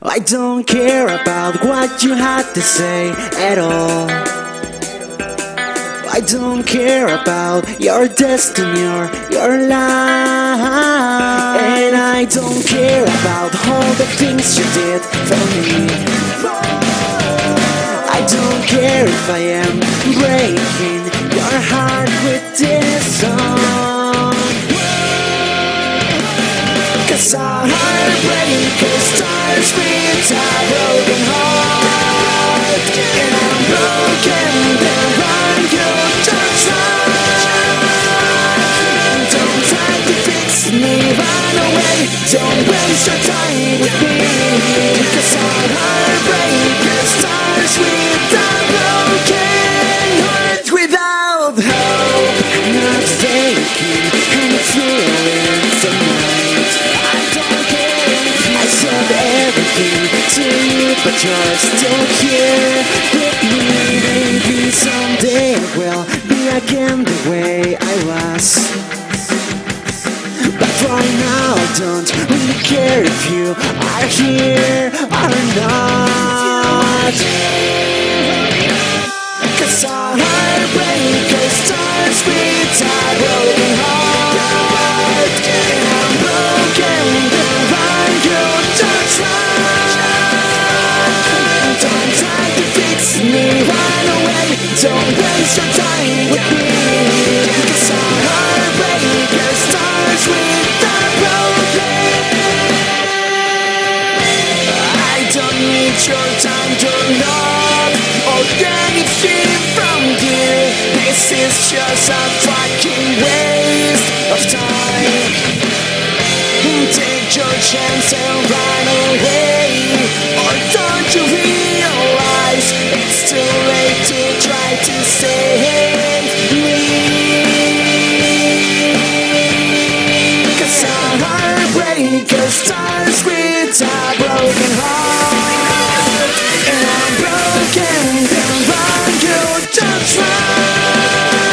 I don't care about what you had to say at all. I don't care about your destiny or your life. And I don't care about all the things you did for me. I don't care if I am breaking your heart with this song. 'Cause our heartbreaker starts with a broken heart. And I'm broken, then run, you just run. Don't try to fix me, run away. Don't waste your time with me. 'Cause our heartbreaker starts with a broken heart. Without hope, not faking, and feeling tonight. I don't care, I said everything to you, but you're still here with me. Maybe someday I will be again the way I was, but right now I don't really care if you are here or not. 'Cause our heartbreaker starts with a broken heart. And I'm broken, then run, you just run. Don't try to fix me, run away. Don't waste your time with me. 'Cause our heartbreaker starts with a broken. I don't need your time to love or anything from you. This is just a fucking waste of time. Take your chance and run away. Or don't you realize it's too late to try to save me? 'Cause our heartbreaker starts with a broken heart. And I'm broken, then run, you just run.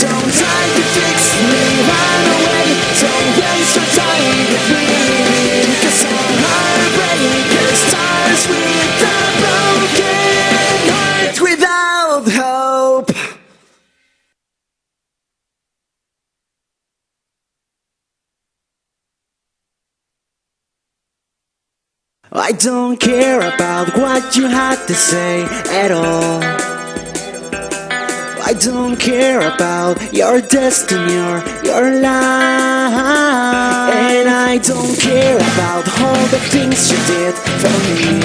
Don't try to fix me, run away. Don't waste your time with me. 'Cause our heartbreaker starts with a broken heart. Without hope. I don't care about what you had to say at all. I don't care about your destiny or your life. And I don't care about all the things you did for me.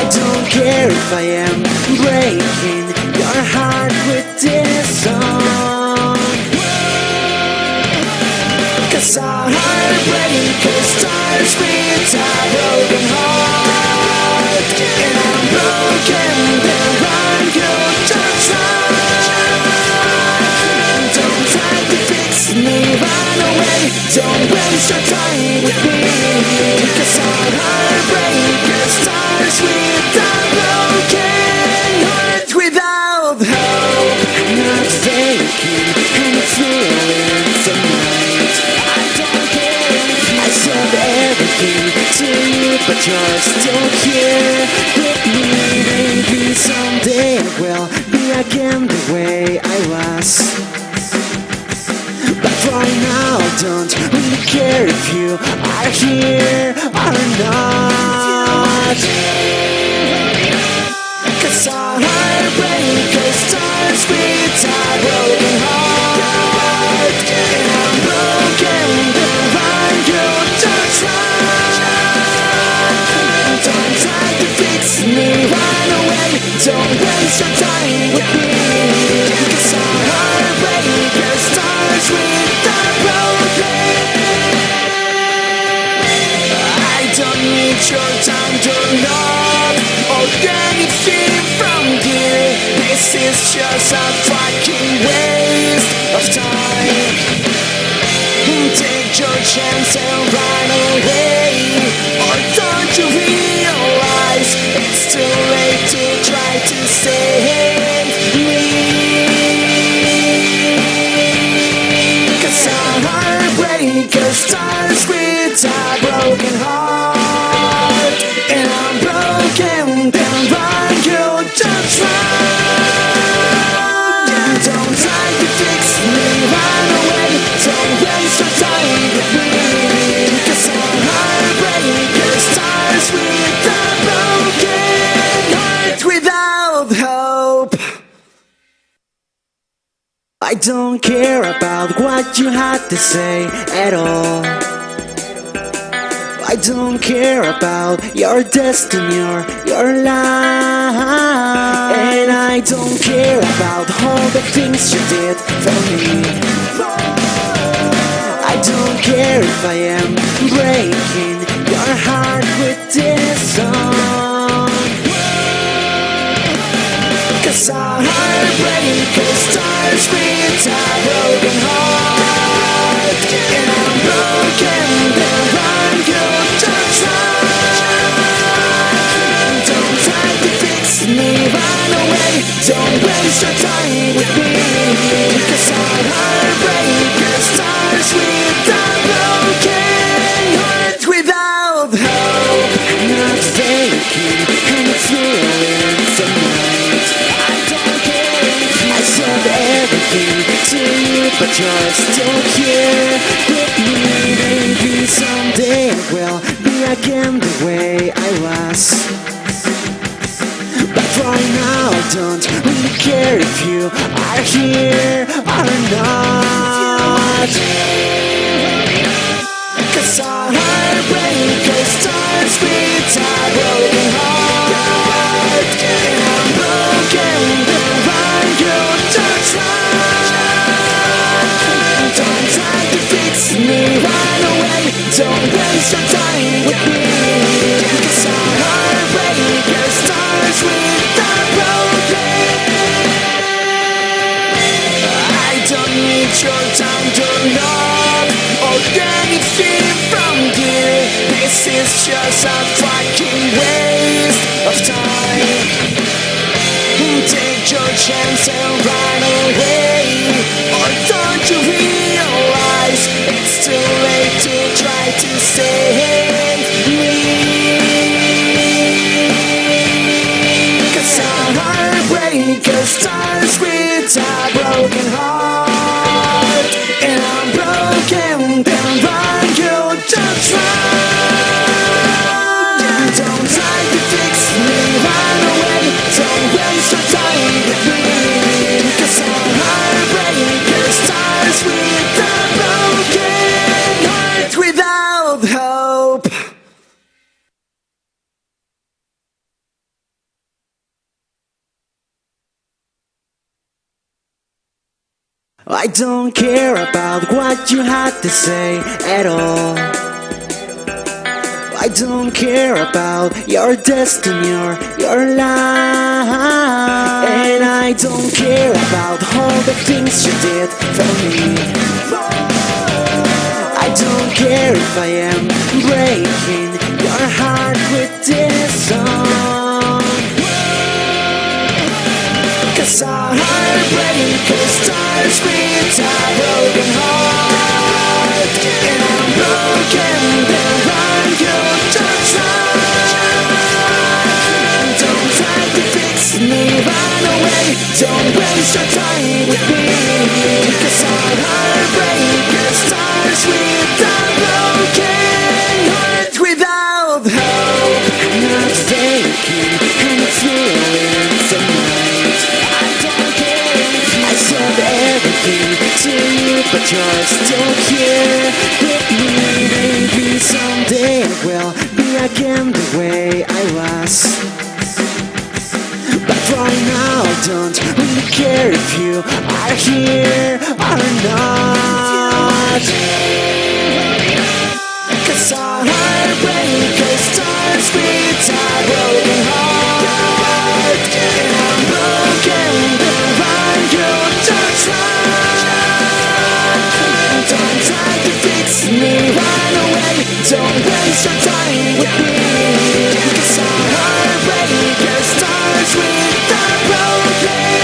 I don't care if I am breaking your heart with this song. 'Cause our heartbreaker starts with a broken heart. And I'm broken, then run, you just run. Don't try to fix me, run away. Don't waste your time with me. 'Cause our heartbreaker starts with a broken heart. Without hope, not faking, and feeling tonight. I don't care, I said everything to you, but you're still here with me. Maybe someday I will be again the way I was, but right now I don't really care if you are here or not. 'Cause our heartbreaker starts with a broken heart. And I'm broken, then run, you just run. Don't try to fix me, run away. Don't waste your time with me. 'Cause our heartbreaker starts with a broken. I don't need your time to love or anything from you. This is just a fucking waste of time. Take your chance and run away. Or don't you realize it's too late to try to save me? 'Cause our heartbreaker starts with a broken heart. I don't care about what you had to say at all. I don't care about your destiny or your life. And I don't care about all the things you did for me. I don't care if I am breaking your heart with this song. 'Cause our heartbreaker starts with a broken heart. And I'm broken, then run, you just run. Don't try to fix me, run away. Don't waste your time with me. 'Cause our heartbreaker starts with a broken heart. Without hope, not faking, and it's feeling tonight. I don't care if I said everything to you, but you're still here with me. Maybe someday I will be again the way I was. But right now I don't really care if you are here or not. 'Cause our heartbreaker starts with a broken heart. And I'm broken, then run, you just run. Don't try to fix me, run away. Don't waste your time with me. 'Cause our heartbreaker starts with a broken. I don't need your time to love or anything from you. This is just a fucking waste of time. Take your chance and run away. Or don't you realize it's too late to try to save me? 'Cause our heartbreaker starts with a broken heart. And I'm broken, then run, you just run. Don't try to fix me, run away. Don't waste your time with me. 'Cause our heartbreaker starts with a broken heart. Without hope. I don't care about what you had to say at all. I don't care about your destiny or your life. And I don't care about all the things you did for me. I don't care if I am breaking your heart with this song. 'Cause our heartbreaker starts with a broken heart. And I'm broken, then run, you just run. Don't try to fix me, run away. Don't waste your time with me. 'Cause our heartbreaker starts with a broken heart. Without hope, not faking, and it's feeling tonight. I don't care if I said everything to you, but you're still here with me. Maybe someday I will be again the way I was. But right now I don't really care if you are here or not. 'Cause our heartbreaker starts with a broken heart. And I'm broken, then run, you just run. Don't try to fix me, run away. Don't waste your time with me. 'Cause our heartbreaker starts with a broken.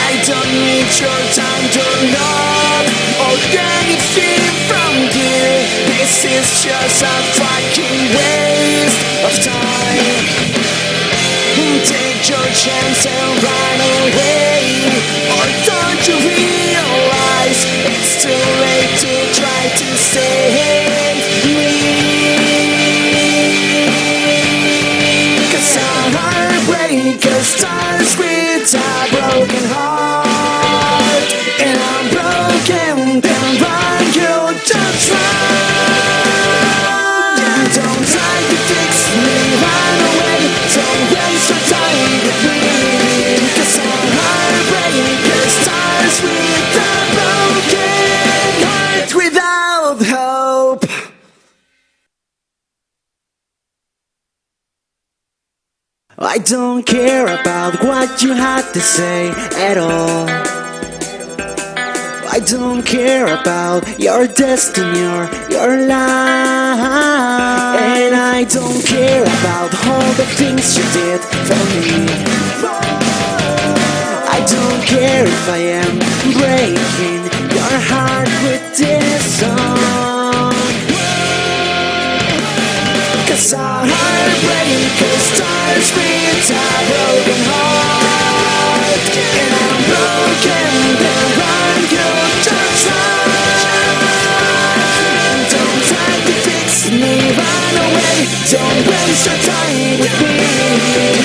I don't need your time to love or anything from you. This is just a fucking waste of time. Take your chance and run away. Or don't you realize it's too late to try to save me? 'Cause our heartbreaker starts with a broken heart. I don't care about what you had to say at all. I don't care about your destiny or your life. And I don't care about all the things you did for me. I don't care if I am breaking your heart with this song. 'Cause our heartbreaker starts with a broken heart. And I'm broken, then run, you just run. Don't try to fix me, run away. Don't waste your time with me.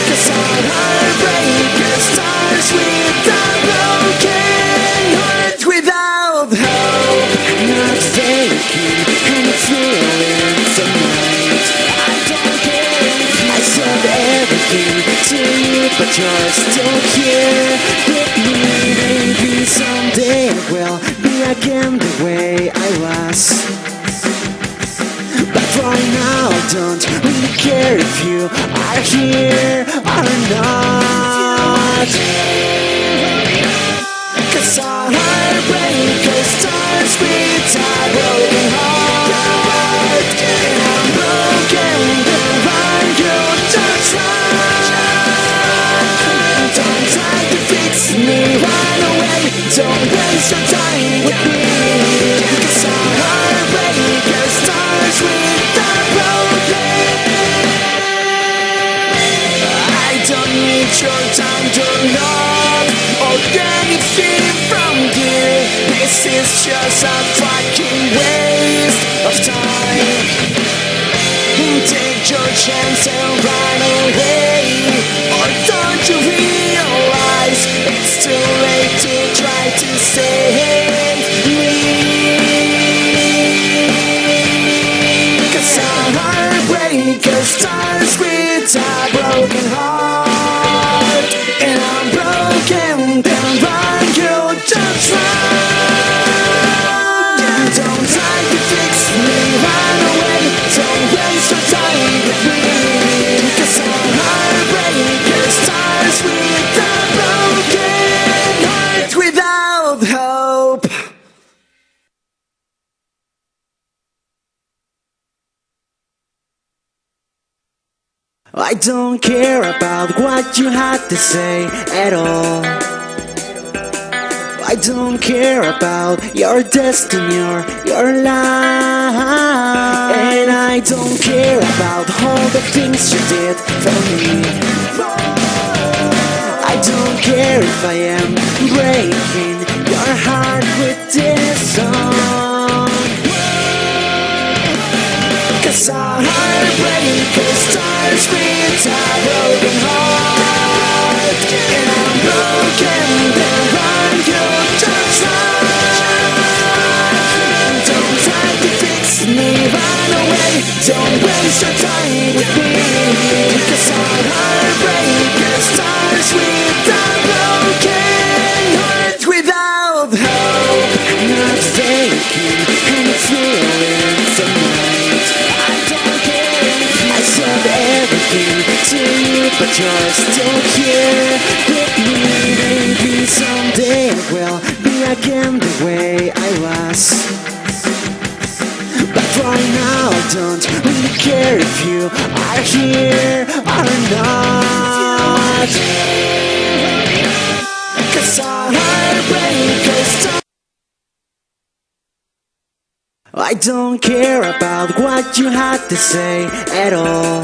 'Cause our heartbreaker starts with a broken heart. Without hope, not faking, and it's feeling tonight. I don't care, I said everything to you, but you're still here with me. Maybe someday I will be again the way I was. But right now I don't really care if you are here or not. 'Cause our heartbreaker starts with a broken heart. And I'm broken, then run, you just run. Don't try to fix me, run away. Don't waste your time with me. 'Cause our heartbreaker starts with a broken. I don't need your time to love or anything from you. This is just a fucking waste of time. Take your chance and run away. Or don't you realize it's too late to try to save me? 'Cause our heartbreaker starts with a broken heart. And I'm broken, then run, you just run. Don't try to fix me, run away. Don't waste your time with me. 'Cause our heartbreaker starts with a broken heart. Without hope. I don't care about what you had to say at all. I don't care about your destiny or your life. And I don't care about all the things you did for me. I don't care if I am breaking your heart with this song. 'Cause our heartbreaker starts with a broken heart. And I'm broken, then run, you just run. Don't try to fix me, run away. Don't waste your time with me. 'Cause our heartbreaker starts with a broken heart. Without hope, not faking, and it's feeling tonight. I don't care, I said everything to you, but you're still here with me. Maybe someday I will be again the way I was. But right now I don't really care if you are here or not. 'Cause our heartbreaker starts. I don't care about what you had to say at all.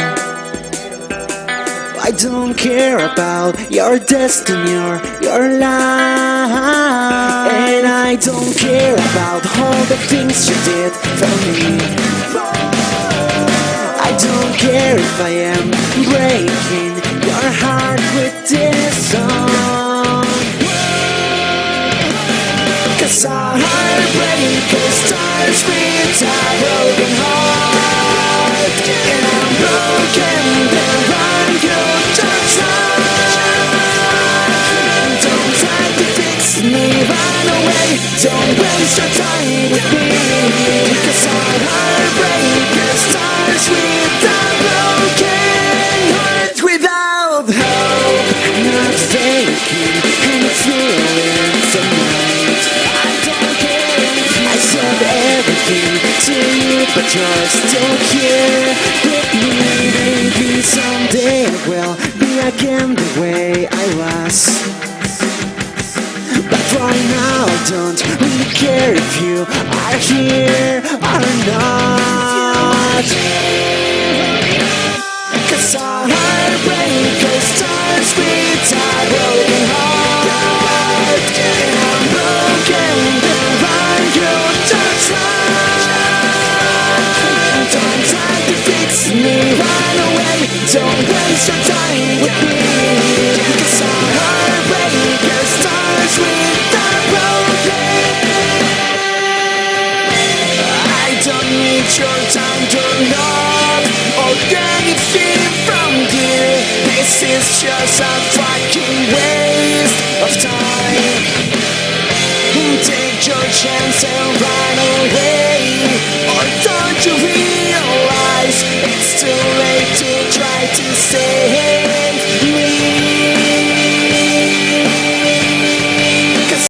I don't care about your destiny or your life. And I don't care about all the things you did for me. I don't care if I am breaking your heart with this song. 'Cause our heartbreaker starts with a broken heart. And I'm broken, then run, you just run. Don't try to fix me, run away. Don't waste your time with me. 'Cause our heartbreaker starts with a broken heart. Without is faking, and it's ruining the night. I don't care. I said everything to you, but you're still here with me. Maybe someday I will be again the way I was. But right now I don't really care if you are here or not. 'Cause our heartbreaker starts with a broken heart. And I'm broken, and you just run. Don't try to fix me, run away. Don't waste your time with me. 'Cause our heartbreaker starts with a broken. I don't need your time to love or anything from you. This is just a fucking waste of time. Take your chance and run.